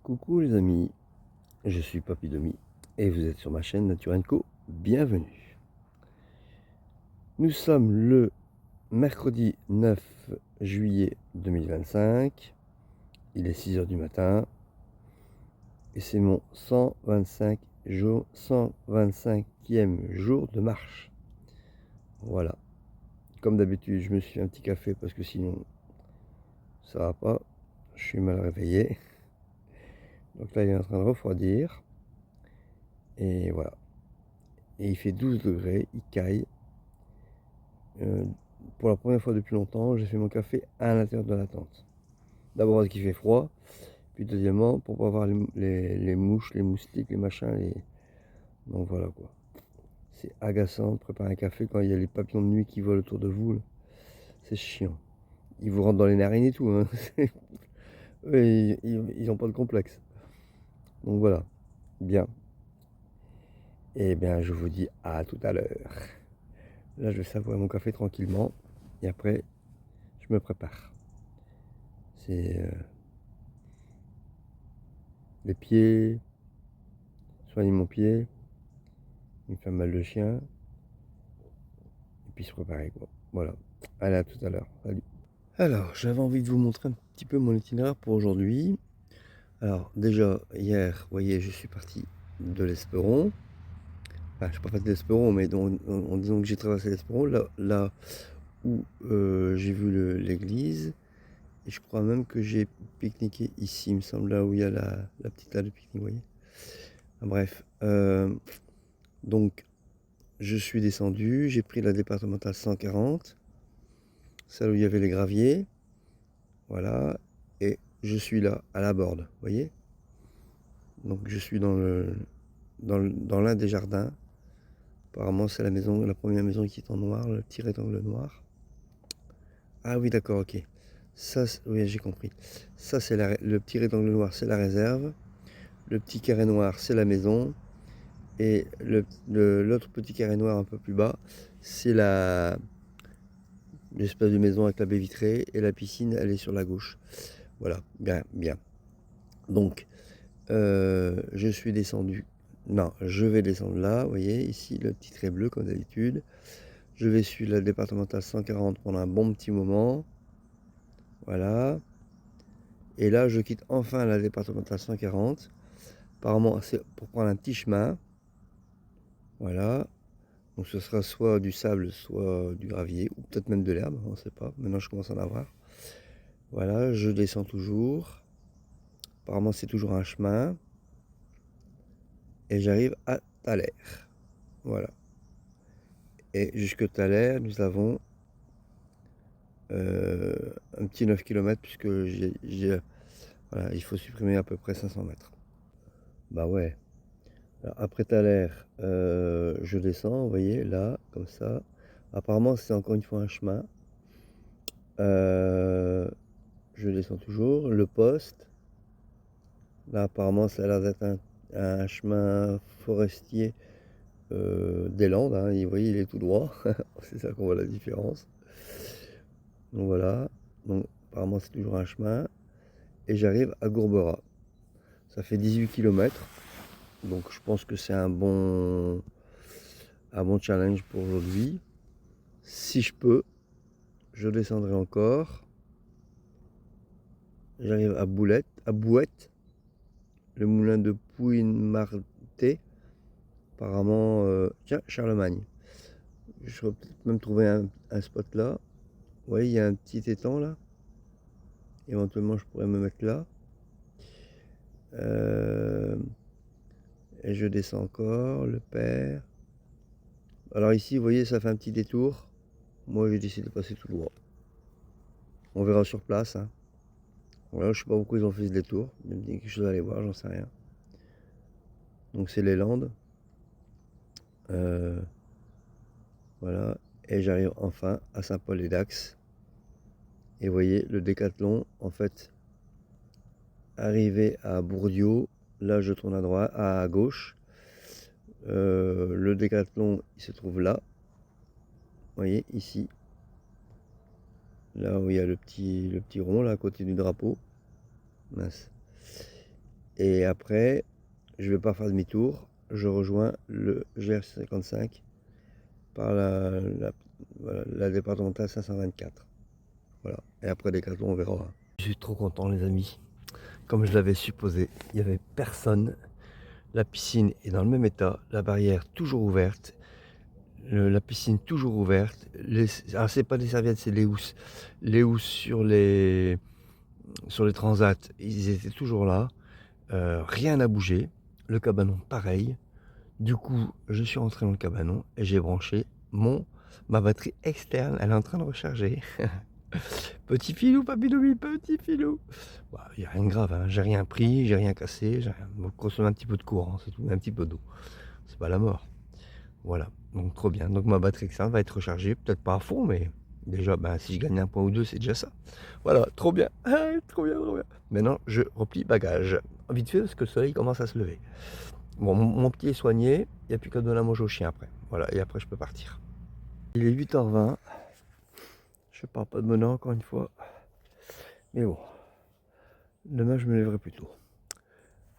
Coucou les amis, je suis Papy Domi et vous êtes sur ma chaîne Nature Co. Bienvenue. Nous sommes le mercredi 9 juillet 2025. Il est 6 h du matin et c'est mon 125e jour de marche. Voilà. Comme d'habitude, je me suis fait un petit café parce que sinon ça va pas. Je suis mal réveillé. Donc là, il est en train de refroidir. Et voilà. Et il fait 12 degrés, il caille. Pour la première fois depuis longtemps, j'ai fait mon café à l'intérieur de la tente. D'abord parce qu'il fait froid, puis deuxièmement pour pas avoir les mouches, les moustiques, les machins. Donc voilà quoi. C'est agaçant de préparer un café quand il y a les papillons de nuit qui volent autour de vous. C'est chiant. Ils vous rentrent dans les narines et tout. Hein. Eux, ils n'ont pas de complexe. Donc voilà. Bien. Et bien je vous dis à tout à l'heure. Là je vais savourer mon café tranquillement. Et après, je me prépare. C'est les pieds, soigner mon pied, il me fait mal de chien, et puis se préparer quoi. Voilà. Allez, à tout à l'heure. Salut. Alors, j'avais envie de vous montrer un petit peu mon itinéraire pour aujourd'hui. Alors, déjà, hier, vous voyez, je suis parti de l'Esperon. Enfin, je ne suis pas parti de l'Esperon, mais en disant que j'ai traversé l'Esperon, là où j'ai vu l'église. Et je crois même que j'ai pique-niqué ici, il me semble, là où il y a la petite table de pique-nique, vous voyez. Enfin, bref. Donc, je suis descendu, j'ai pris la départementale 140, celle où il y avait les graviers. Voilà. Et je suis là, à la Borde, vous voyez. Donc, je suis dans l'un des jardins. Apparemment, c'est la maison, la première maison qui est en noir, le petit rectangle noir. Ah oui, d'accord, ok. Ça, oui, j'ai compris. Ça, c'est le petit rectangle noir, c'est la réserve. Le petit carré noir, c'est la maison. Et l'autre petit carré noir un peu plus bas, c'est l'espèce de maison avec la baie vitrée. Et la piscine, elle est sur la gauche. Voilà, bien, bien. Donc, je suis descendu. Non, je vais descendre là, vous voyez, ici, le petit trait bleu, comme d'habitude. Je vais suivre la départementale 140 pendant un bon petit moment. Voilà. Et là, je quitte enfin la départementale 140. Apparemment, c'est pour prendre un petit chemin. Voilà. Donc ce sera soit du sable, soit du gravier, ou peut-être même de l'herbe, on ne sait pas. Maintenant, je commence à en avoir. Voilà, je descends toujours. Apparemment, c'est toujours un chemin. Et j'arrive à Thaler. Voilà. Et jusque Thaler, nous avons un petit 9 km, puisque voilà, il faut supprimer à peu près 500 mètres. Bah ouais. Alors, après Thaler, je descends, vous voyez, là, comme ça. Apparemment, c'est encore une fois un chemin. Je descends toujours. Le poste. Là, apparemment, ça a l'air d'être un chemin forestier des Landes. Hein. Vous voyez, il est tout droit. C'est ça qu'on voit la différence. Donc voilà. Donc, apparemment, c'est toujours un chemin. Et j'arrive à Gourberat. Ça fait 18 km. Donc, je pense que c'est un bon challenge pour aujourd'hui. Si je peux, je descendrai encore. J'arrive à Bouette, le moulin de Pouille-Marté. Apparemment, tiens, Charlemagne. Je vais peut-être même trouver un spot là. Vous voyez, il y a un petit étang là. Éventuellement, je pourrais me mettre là. Et je descends encore, le père. Alors ici, vous voyez, ça fait un petit détour. Moi, j'ai décidé de passer tout droit. On verra sur place. Hein. Voilà, je sais pas pourquoi ils ont fait ce détour. Il y a quelque chose à aller voir, j'en sais rien. Donc c'est les Landes. Voilà. Et j'arrive enfin à Saint-Paul-et-Dax. Et vous voyez, le décathlon, en fait, arrivé à Bourdieu, là je tourne à droite, à gauche. Le décathlon, il se trouve là. Vous voyez, ici. Là où il y a le petit rond, là, à côté du drapeau. Mince. Et après, je vais pas faire demi-tour. Je rejoins le GR55 par la départementale 524. Voilà. Et après Décathlon, on verra. Je suis trop content, les amis. Comme je l'avais supposé, il n'y avait personne. La piscine est dans le même état, la barrière toujours ouverte, la piscine toujours ouverte. Alors c'est pas des serviettes, c'est les housses. Les housses sur les transats, ils étaient toujours là. Rien n'a bougé. Le cabanon, pareil. Du coup, je suis rentré dans le cabanon et j'ai branché ma batterie externe. Elle est en train de recharger. Petit filou, papidoumi, petit filou. Bah, y a rien de grave, hein. J'ai rien pris, j'ai rien cassé, j'ai rien. Donc, consommer un petit peu de courant, c'est tout, un petit peu d'eau. C'est pas la mort. Voilà, donc trop bien. Donc ma batterie externe va être rechargée, peut-être pas à fond, mais déjà, bah, si je gagne un point ou deux, c'est déjà ça. Voilà, trop bien. Ah, trop bien, trop bien. Maintenant, je replie bagage. Vite fait, parce que le soleil commence à se lever. Bon, mon pied est soigné, il n'y a plus qu'à donner à manger au chien après. Voilà, et après, je peux partir. Il est 8h20. Je parle pas de monnaie encore une fois. Mais bon, demain, je me lèverai plus tôt.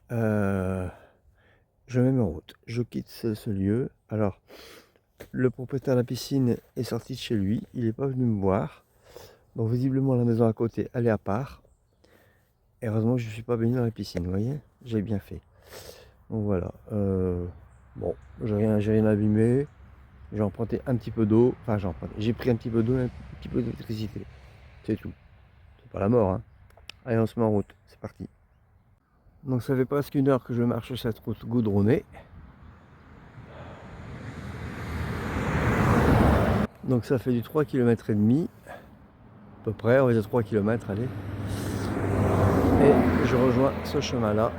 Je me mets en route. Je quitte ce lieu. Alors, le propriétaire de la piscine est sorti de chez lui. Il n'est pas venu me voir. Donc, visiblement, la maison à côté, elle est à part. Et heureusement que je ne suis pas baigné dans la piscine. Vous voyez, j'ai bien fait. Donc, voilà. Bon, j'ai rien abîmé. J'ai emprunté un petit peu d'eau. Enfin, j'ai pris un petit peu d'eau et un petit peu d'électricité. C'est tout. C'est pas la mort, hein. Allez, on se met en route. C'est parti. Donc, ça fait presque 1 heure que je marche cette route goudronnée. Donc ça fait du 3,5 km, à peu près, on va dire 3 km, allez. Et je rejoins ce chemin-là,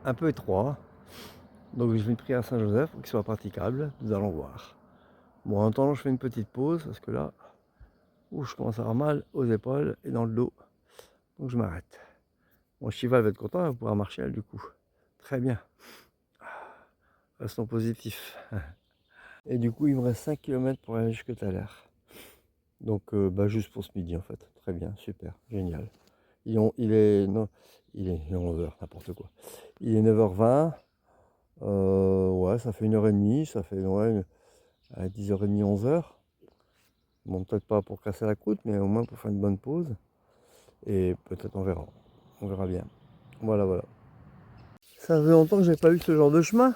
un peu étroit. Donc je vais prier à Saint-Joseph pour qu'il soit praticable, nous allons voir. Bon, en attendant, je fais une petite pause, parce que là, je commence à avoir mal aux épaules et dans le dos. Donc je m'arrête. Mon cheval va être content, elle va pouvoir marcher elle du coup. Très bien. Restons positifs. Et du coup, il me reste 5 km pour aller jusqu'à Thaler. Donc, juste pour ce midi en fait. Très bien, super, génial. Il est 11h, n'importe quoi. Il est 9h20. Ouais, ça fait 1h30, ça fait à 10h30, 11h. Bon, peut-être pas pour casser la croûte, mais au moins pour faire une bonne pause. Et peut-être on verra. On verra bien. Voilà, voilà. Ça faisait longtemps que j'avais pas eu ce genre de chemin.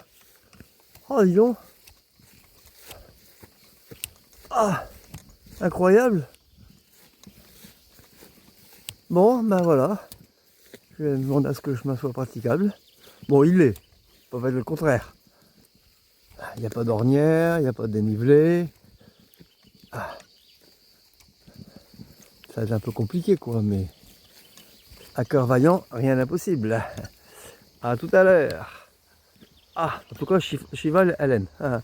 Oh, dis donc. Ah, incroyable. Bon, ben voilà. Je vais demander à ce que le chemin soit praticable. Bon, il l'est. Pas faire le contraire. Il n'y a pas d'ornière, il n'y a pas de dénivelé. Ah. Ça va être un peu compliqué quoi, mais à cœur vaillant, rien d'impossible. À tout à l'heure. Ah, en tout cas, Chival, Hélène. Ah.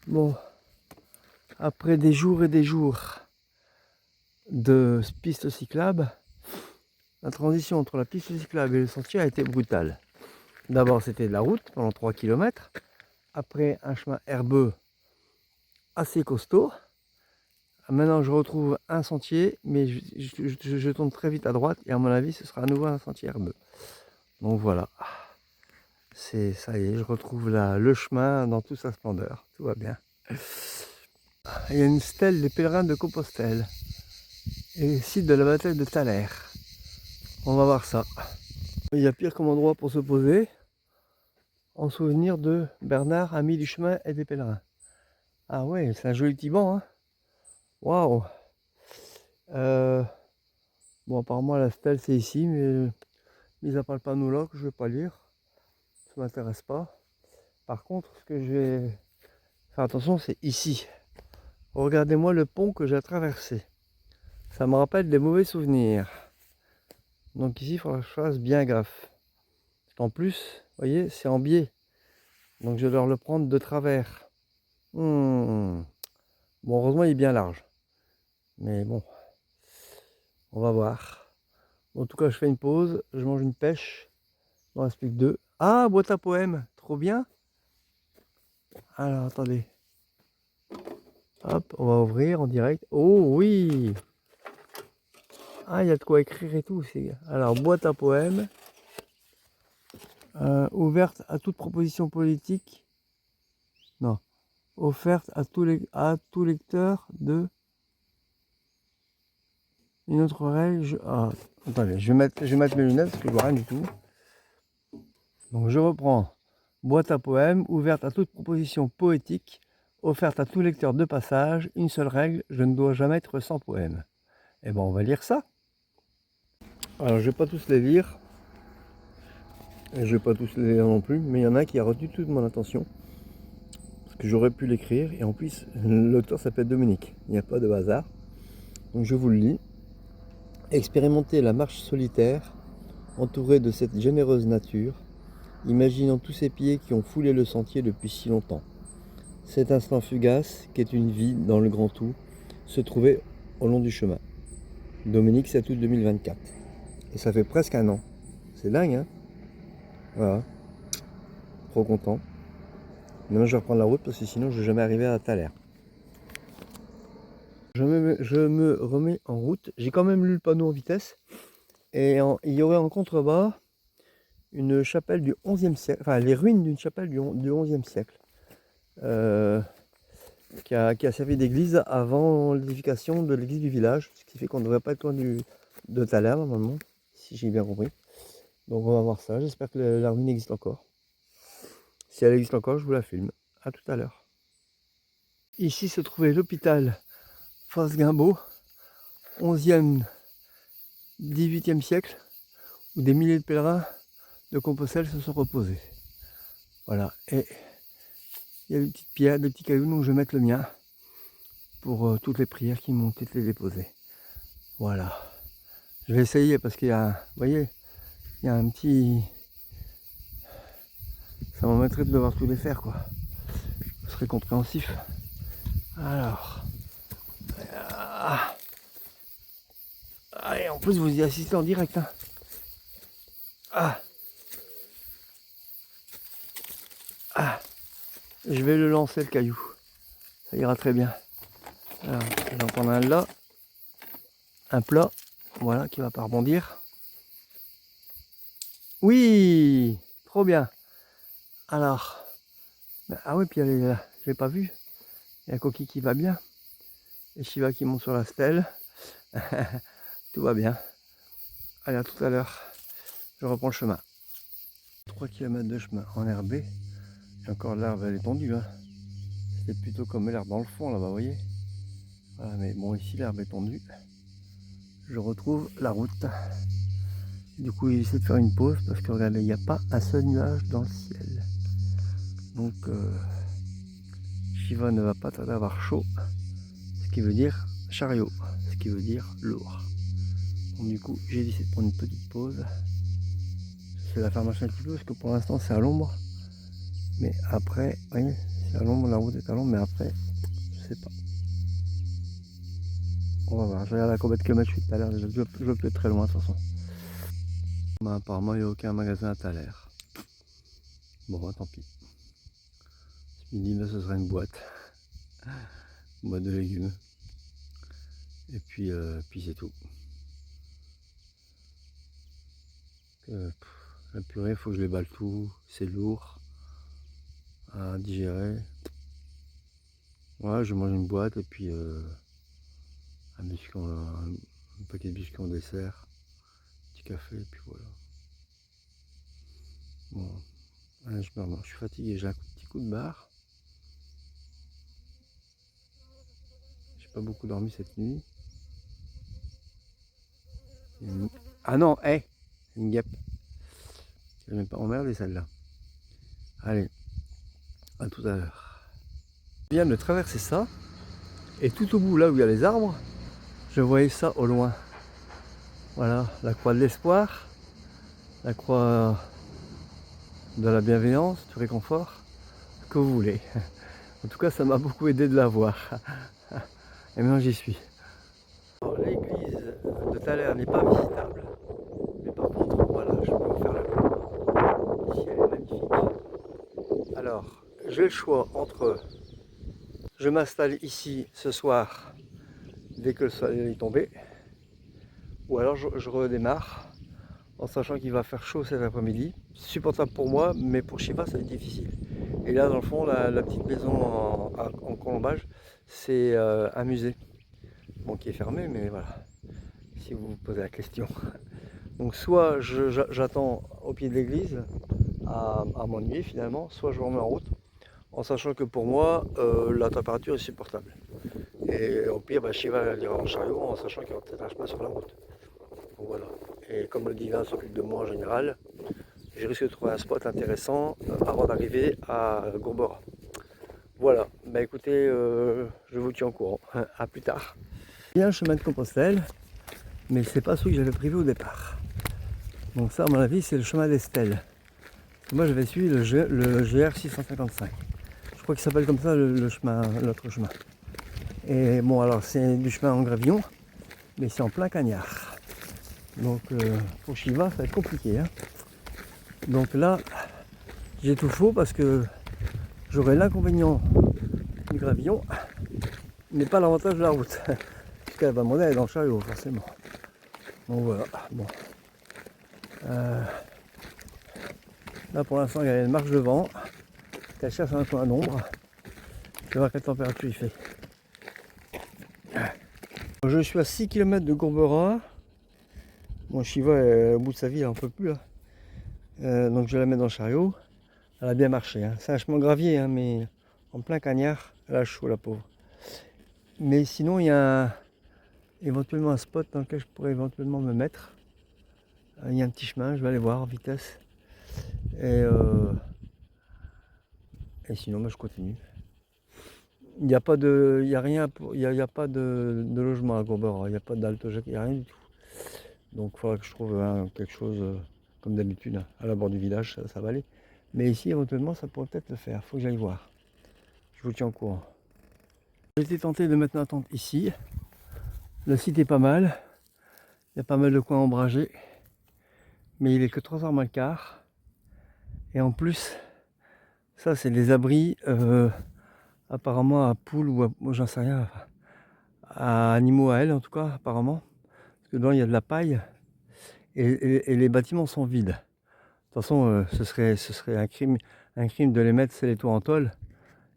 Bon, après des jours et des jours de piste cyclable, la transition entre la piste cyclable et le sentier a été brutale. D'abord, c'était de la route pendant 3 km. Après, un chemin herbeux assez costaud. Maintenant, je retrouve un sentier, mais je tourne très vite à droite et à mon avis, ce sera à nouveau un sentier herbeux. Donc voilà, ça y est, je retrouve le chemin dans toute sa splendeur. Tout va bien. Il y a une stèle des pèlerins de Compostelle et le site de la bataille de Thaler. On va voir ça. Il y a pire comme endroit pour se poser en souvenir de Bernard, ami du chemin et des pèlerins. Ah ouais, c'est un joli petit banc, hein. Waouh. Bon, apparemment la stèle c'est ici, mais mis à part le panneau là que je vais pas lire, ça m'intéresse pas. Par contre, ce que je vais faire attention, c'est ici. Regardez-moi le pont que j'ai traversé. Ça me rappelle des mauvais souvenirs. Donc ici, il faudra que je fasse bien gaffe. En plus, vous voyez, c'est en biais. Donc je vais devoir le prendre de travers. Bon, heureusement, il est bien large. Mais bon, on va voir. En tout cas, je fais une pause, je mange une pêche. Il m'en reste plus que 2. Ah, boîte à poème, trop bien. Alors, attendez. Hop, on va ouvrir en direct. Oh oui! Ah, il y a de quoi écrire et tout aussi. Alors, boîte à poèmes, ouverte à toute proposition politique. Non, offerte à tout lecteur de... Une autre règle, attendez, je vais mettre mes lunettes parce que je vois rien du tout. Donc je reprends. Boîte à poèmes, ouverte à toute proposition poétique, offerte à tout lecteur de passage. Une seule règle, je ne dois jamais être sans poème. Eh ben on va lire ça. Alors je vais pas tous les lire. Et je vais pas tous les lire non plus, mais il y en a qui a retenu toute mon attention. Parce que j'aurais pu l'écrire, et en plus l'auteur s'appelle Dominique. Il n'y a pas de hasard. Donc je vous le lis. Expérimentez la marche solitaire, entouré de cette généreuse nature, imaginant tous ces pieds qui ont foulé le sentier depuis si longtemps. Cet instant fugace, qu'est une vie dans le grand tout, se trouvait au long du chemin. Dominique, 7 août 2024. Et ça fait presque un an. C'est dingue, hein? Voilà. Trop content. Maintenant, je vais reprendre la route parce que sinon, je ne vais jamais arriver à Thaler. Je me remets en route. J'ai quand même lu le panneau en vitesse. Et il y aurait en contrebas une chapelle du 11e siècle, enfin les ruines d'une chapelle du 11e siècle, qui a servi d'église avant l'édification de l'église du village, ce qui fait qu'on ne devrait pas être loin de Thaler normalement, si j'ai bien compris. Donc on va voir ça, j'espère que la ruine existe encore. Si elle existe encore, je vous la filme. À tout à l'heure. Ici se trouvait l'hôpital Fosse-Guimbaud, 11e, 18e siècle, où des milliers de pèlerins de Compostelle se sont reposés. Voilà, et il y a des petites pierres, des petits cailloux, donc je vais mettre le mien pour toutes les prières qui m'ont été déposées. Voilà. Je vais essayer parce qu'il y a, vous voyez, il y a un petit... Ça m'embêterait de devoir tout les faire, quoi. Ce serait compréhensif. Alors... et en plus, vous y assistez en direct. Hein. Je vais le lancer, le caillou. Ça ira très bien. Alors, j'en prends un là. Un plat. Voilà, qui va pas rebondir. Oui, trop bien. Alors... Ah oui, puis elle est là. Je l'ai pas vu. Il y a Coquille qui va bien. Et Shiva qui monte sur la stèle. Tout va bien. Allez, à tout à l'heure. Je reprends le chemin. 3 km de chemin enherbé. Et encore l'herbe, elle est tendue. Hein. C'est plutôt comme l'herbe dans le fond là-bas, vous voyez. Voilà, mais bon, ici l'herbe est tendue. Je retrouve la route. Du coup, il essaie de faire une pause parce que regardez, il n'y a pas un seul nuage dans le ciel. Donc, Shiva ne va pas tarder à avoir chaud. Ce qui veut dire chariot. Ce qui veut dire lourd. Donc, du coup, j'ai décidé de prendre une petite pause. Je vais la faire marcher un petit peu parce que pour l'instant, c'est à l'ombre. Mais après, vous voyez, c'est à l'ombre, la route est à l'ombre, mais après, je sais pas. On va voir, je regarde à combien de kilomètres je suis tout à l'heure, je veux plus être très loin de toute façon. Bah, apparemment il n'y a aucun magasin à Thaler. Bon bah, tant pis. Ce midi là, ce sera une boîte. Une boîte de légumes. Et puis, c'est tout. La purée, il faut que je les balle tout, c'est lourd à digérer. Voilà, je mange une boîte et puis un paquet de biscuits en dessert, petit café et puis voilà. Bon, allez, je suis fatigué, j'ai un petit coup de barre. J'ai pas beaucoup dormi cette nuit. Ah non, hé, une guêpe. Je vais même pas emmerder celle-là. Allez, à tout à l'heure. Je viens de traverser ça, et tout au bout, là où il y a les arbres, je voyais ça au loin. Voilà, la croix de l'espoir, la croix de la bienveillance, du réconfort, ce que vous voulez. En tout cas, ça m'a beaucoup aidé de la voir. Et maintenant, j'y suis. L'église de Thaler n'est pas visitable. Mais par contre, voilà, je peux vous faire la vue. Ici, elle est magnifique. Alors, j'ai le choix entre... Je m'installe ici ce soir, dès que le soleil est tombé, Ou alors je redémarre en sachant qu'il va faire chaud cet après-midi. Supportable pour moi, mais pour Shiva, ça va être difficile. Et là, dans le fond, la petite maison en colombage, c'est un musée. Bon, qui est fermé, mais voilà, si vous vous posez la question. Donc soit j'attends au pied de l'église à m'ennuyer finalement, soit je remets en route, en sachant que pour moi, la température est supportable. Et au pire, Shiva ira en chariot, en sachant qu'il y aura peut-être un chemin sur la route. Donc voilà. Et comme le divin s'occupe de moi en général, je risque de trouver un spot intéressant avant d'arriver à Gourbera. Voilà, bah écoutez, je vous tiens au courant. À plus tard. Il y a un chemin de Compostelle, mais c'est pas celui que j'avais prévu au départ. Donc ça, à mon avis, c'est le chemin d'Estelle. Moi, j'avais suivi le GR 655. Je crois qu'il s'appelle comme ça l'autre chemin. Et bon, alors c'est du chemin en gravillon, mais c'est en plein cagnard. Donc pour Shiva, ça va être compliqué. Hein. Donc là, j'ai tout faux parce que j'aurai l'inconvénient du gravillon, mais pas l'avantage de la route. Puisqu'elle va demander à aller dans le chariot, forcément. Donc voilà, bon. Là pour l'instant, il y a une marche de vent. Elle cherche un coin d'ombre. Je vais voir quelle température il fait. Je suis à 6 km de Gourbera. Bon, Shiva est au bout de sa vie, elle n'en peut plus. Là. Donc je vais la mettre dans le chariot. Elle a bien marché. Hein. C'est un chemin gravier, hein, mais en plein cagnard. Elle a chaud, la pauvre. Mais sinon, il y a éventuellement un spot dans lequel je pourrais éventuellement me mettre. Il y a un petit chemin, je vais aller voir en vitesse. Et sinon, je continue. Il n'y a pas de, il y a rien, il y a pas de logement à Gourbera. Il n'y a pas d'alto-jacques, il n'y a rien du tout. Donc il faudra que je trouve quelque chose comme d'habitude à la bord du village, ça va aller. Mais ici éventuellement ça pourrait peut-être le faire, il faut que j'aille voir. Je vous tiens au courant. J'ai été tenté de mettre ma tente ici. Le site est pas mal. Il y a pas mal de coins ombragés. Mais il est que 3h moins le quart. Et en plus, ça c'est des abris apparemment à poules ou j'en sais rien. À animaux à elles en tout cas apparemment. Parce que dedans il y a de la paille. Et les bâtiments sont vides. De toute façon, ce serait un crime de les mettre, c'est les toits en tôle,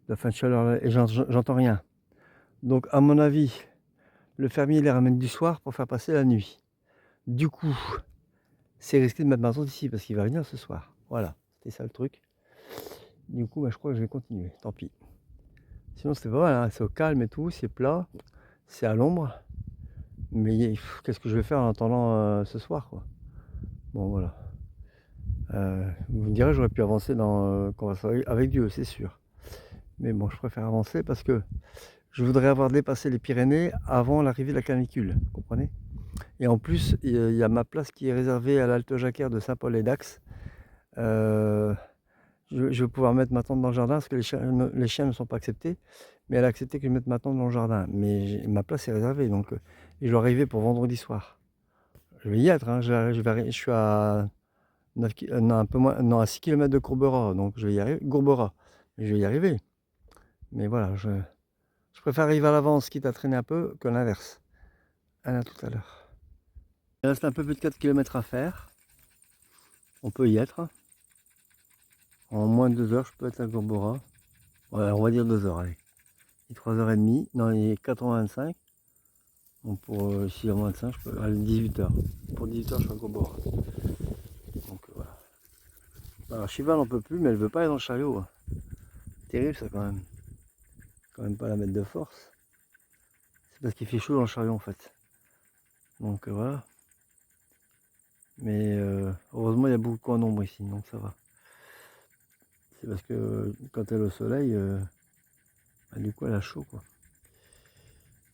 la fin de chaleur, et j'entends rien. Donc, à mon avis, le fermier les ramène du soir pour faire passer la nuit. Du coup, c'est risqué de mettre ma tente ici parce qu'il va venir ce soir. Voilà, c'était ça le truc. Du coup, je crois que je vais continuer, tant pis. Sinon, c'était pas mal, hein. C'est au calme et tout, c'est plat, c'est à l'ombre. Mais qu'est-ce que je vais faire en attendant ce soir, quoi. Bon, voilà. Vous me direz, j'aurais pu avancer dans conversation avec Dieu, c'est sûr. Mais bon, je préfère avancer parce que je voudrais avoir dépassé les Pyrénées avant l'arrivée de la canicule, vous comprenez? Et en plus, il y a ma place qui est réservée à l'Alto Jacquère de Saint-Paul-et-Dax. Je vais pouvoir mettre ma tente dans le jardin parce que les chiens ne sont pas acceptés. Mais elle a accepté que je mette ma tente dans le jardin. Mais ma place est réservée, donc je dois arriver pour vendredi soir. Je vais y être, hein, je suis à 9, non, un peu moins, non, à 6 km de Gourbera, donc je vais y arriver. Gourbera, mais je vais y arriver. Mais voilà, je préfère arriver à l'avance, quitte à traîner un peu, que l'inverse. À tout à l'heure. Il reste un peu plus de 4 km à faire. On peut y être. En moins de 2 heures, je peux être à Gourbera. Ouais, on va dire 2 heures, allez. Il est 3h30, non, il est 4h25. Donc pour 6h25, je peux aller 18h. Pour 18h, je suis à Gourbera. Donc voilà. Alors Shiva n'en peut plus, mais elle veut pas aller dans le chariot. Hein. Terrible ça quand même. Quand même pas la mettre de force. C'est parce qu'il fait chaud dans le chariot en fait. Donc voilà. Mais heureusement il y a beaucoup de coins d'ombre ici, donc ça va. C'est parce que quand elle est au soleil, du coup elle a chaud quoi.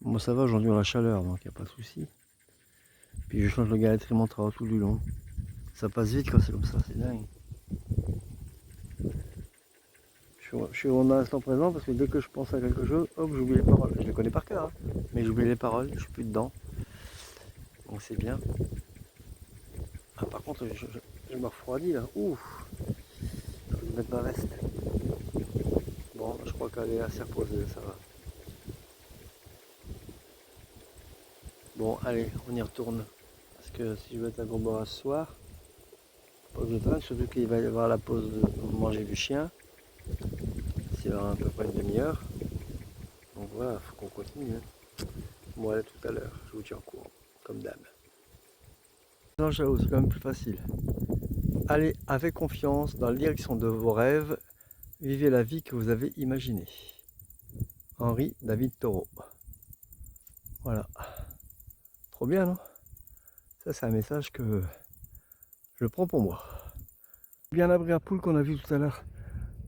Moi ça va, j'endure la chaleur, donc il n'y a pas de souci. Puis je change le Gayatri Mantra tout du long. Ça passe vite quand c'est comme ça, c'est dingue. Je suis dans l'instant présent parce que dès que je pense à quelque chose, hop, j'oublie les paroles. Je les connais par cœur, hein, mais j'oublie les paroles, je suis plus dedans. Donc c'est bien. Ah, par contre, je me refroidis là. Ouf, je vais mettre ma veste. Bon, je crois qu'elle est assez reposée, ça va. Bon, allez, on y retourne. Parce que si je veux être à Gorbera ce soir, pas que je traîne, surtout qu'il va y avoir la pause de manger du chien. C'est à peu près une demi-heure. Donc voilà, faut qu'on continue. Bon, allez, tout à l'heure, je vous tiens au courant, comme d'hab. Non, j'avoue, c'est quand même plus facile. Allez avec confiance dans la direction de vos rêves. Vivez la vie que vous avez imaginée. Henri David Thoreau. Voilà. Trop bien, non? Ça, c'est un message que je prends pour moi. Bien l'abri à poule qu'on a vu tout à l'heure.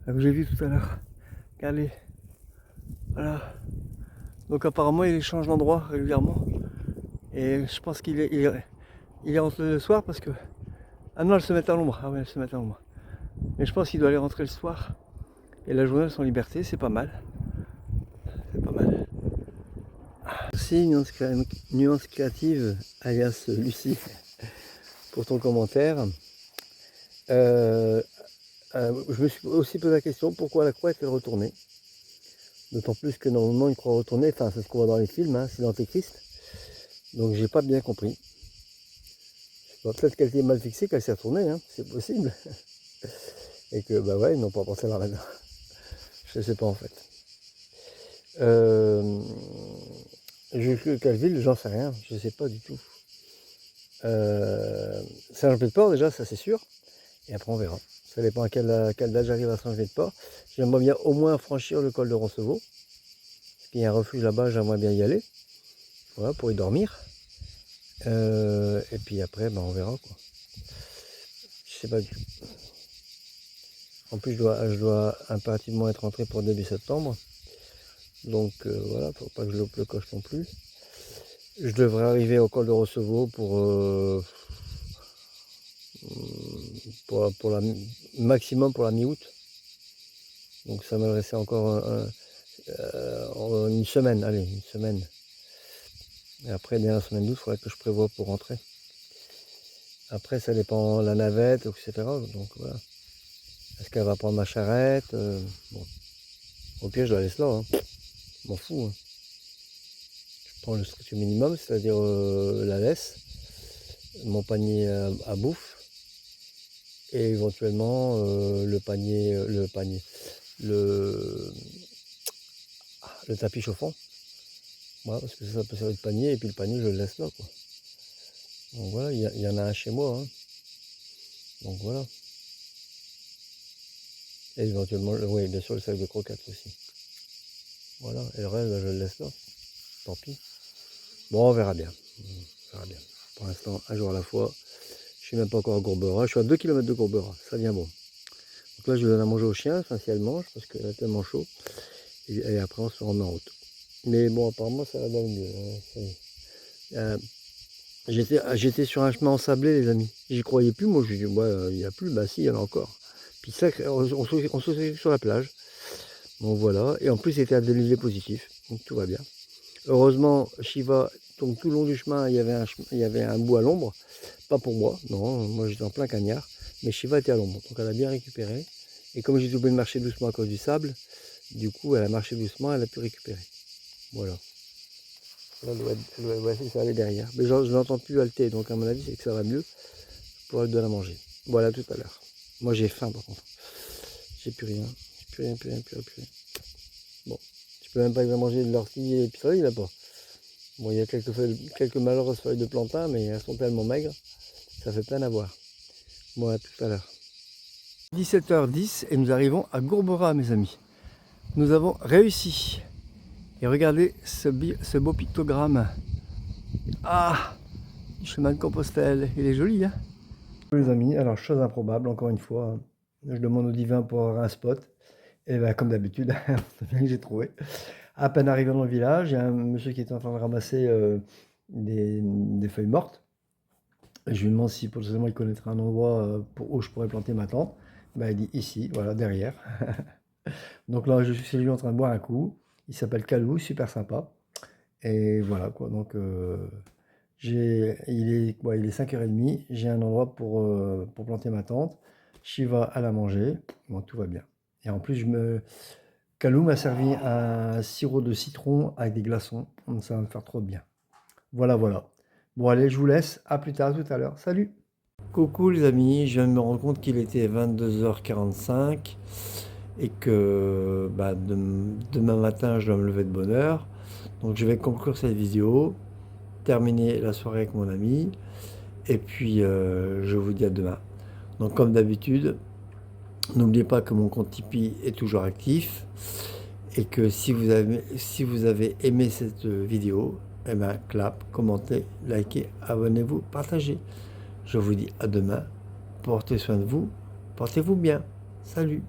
Que j'ai vu tout à l'heure. Regardez. Voilà. Donc apparemment, il change d'endroit régulièrement. Et je pense qu'il est rentré le soir parce que... Ah non, elle se met à l'ombre. Ah ouais, elle se met à l'ombre. Mais je pense qu'il doit aller rentrer le soir. Et la journée, elles sont en liberté, c'est pas mal. C'est pas mal. Merci, nuance créative, alias Lucie, pour ton commentaire. Je me suis aussi posé la question, pourquoi la croix est-elle retournée? D'autant plus que normalement une croix retournée, enfin c'est ce qu'on voit dans les films, hein, c'est l'Antéchrist. Donc j'ai pas bien compris. Peut-être qu'elle était mal fixée, qu'elle s'est retournée, hein, c'est possible. Et que bah ouais, ils n'ont pas pensé là maintenant. Je sais pas en fait. J'ai cru quelle ville, j'en sais rien, je sais pas du tout. Saint-Jean-Pied-de-Port déjà, ça c'est sûr. Et après on verra. Ça dépend à quelle date j'arrive à Saint-Jean-Pied-de-Port. J'aimerais bien au moins franchir le col de Roncevaux. Parce qu'il y a un refuge là-bas, j'aimerais bien y aller. Voilà, pour y dormir. Et puis après, ben, on verra quoi. Je sais pas du tout. En plus, je dois impérativement être rentré pour début septembre. Donc voilà, faut pas que je loupe le coche non plus. Je devrais arriver au col de Roncevaux pour la maximum pour la mi-août. Donc ça me restait encore une semaine, allez, une semaine. Et après, dernière semaine d'août, il faudrait que je prévoie pour rentrer. Après, ça dépend de la navette, etc. Donc voilà. Est-ce qu'elle va prendre ma charrette? Bon. Au pire, je la laisse là. Hein. Je m'en fous. Hein. Je prends le strict minimum, c'est-à-dire la laisse, mon panier à bouffe, et éventuellement le tapis chauffant. Voilà, parce que ça peut servir de panier, et puis le panier, je le laisse là. Quoi. Donc voilà, il y en a un chez moi. Hein. Donc voilà. Et éventuellement, oui, bien sûr, le sac de croquettes aussi. Voilà, et le reste, ben, je le laisse là. Tant pis. Bon, on verra bien. On verra bien. Pour l'instant, un jour à la fois. Je suis même pas encore à Gorbera. Je suis à 2 km de Gorbera. Ça vient bon. Donc là, je donne à manger au chien, enfin si elle mange, parce qu'elle a tellement chaud. Et après, on se remet en route. Mais bon, apparemment, ça va dans le mieux. Hein. J'étais sur un chemin ensablé, les amis. J'y croyais plus. Moi, je dis, ouais, il n'y a plus. Bah si, il y en a encore. Puis ça, on sautait sur la plage. Bon, voilà. Et en plus, c'était un dénivelé positif. Donc tout va bien. Heureusement, Shiva, donc tout le long du chemin, il y avait un bout à l'ombre. Pas pour moi, non, moi j'étais en plein cagnard. Mais Shiva était à l'ombre, donc elle a bien récupéré. Et comme j'ai oublié de marcher doucement à cause du sable, du coup elle a marché doucement, elle a pu récupérer. Voilà. Là, elle doit essayer de aller derrière. Mais genre, je n'entends plus halter, donc à mon avis c'est que ça va mieux pour elle de la manger. Voilà, tout à l'heure. Moi j'ai faim par contre. J'ai plus rien. J'ai plus rien. Bon, je peux même pas y manger de l'ortie et pissenlit là-bas. Bon, il y a quelques malheureuses feuilles de plantain, mais elles sont tellement maigres, ça fait peine à voir. Bon, à tout à l'heure. 17h10 et nous arrivons à Gorbera, mes amis. Nous avons réussi. Et regardez ce beau pictogramme. Ah, du chemin de Compostelle. Il est joli, hein? Les amis, alors chose improbable, encore une fois, je demande au divin pour avoir un spot. Et bien, comme d'habitude, c'est bien que j'ai trouvé. À peine arrivé dans le village, il y a un monsieur qui était en train de ramasser des feuilles mortes. Et je lui demande si potentiellement il connaîtrait un endroit où je pourrais planter ma tente. Ben, il dit ici, voilà, derrière. Donc là, je suis chez lui en train de boire un coup. Il s'appelle Calou, super sympa. Et voilà quoi. Donc il est 5h30. J'ai un endroit pour planter ma tente. Shiva à la manger. Bon, tout va bien. Et en plus, Calou m'a servi un sirop de citron avec des glaçons. Ça va me faire trop de bien. Voilà, voilà. Bon allez, je vous laisse, à plus tard, à tout à l'heure. Salut! Coucou les amis, je viens de me rendre compte qu'il était 22h45 et que demain matin je dois me lever de bonne heure. Donc je vais conclure cette vidéo, terminer la soirée avec mon ami et puis je vous dis à demain. Donc comme d'habitude, n'oubliez pas que mon compte Tipeee est toujours actif et que si vous avez aimé cette vidéo, eh ben, clap, commentez, likez, abonnez-vous, partagez. Je vous dis à demain. Portez soin de vous. Portez-vous bien. Salut.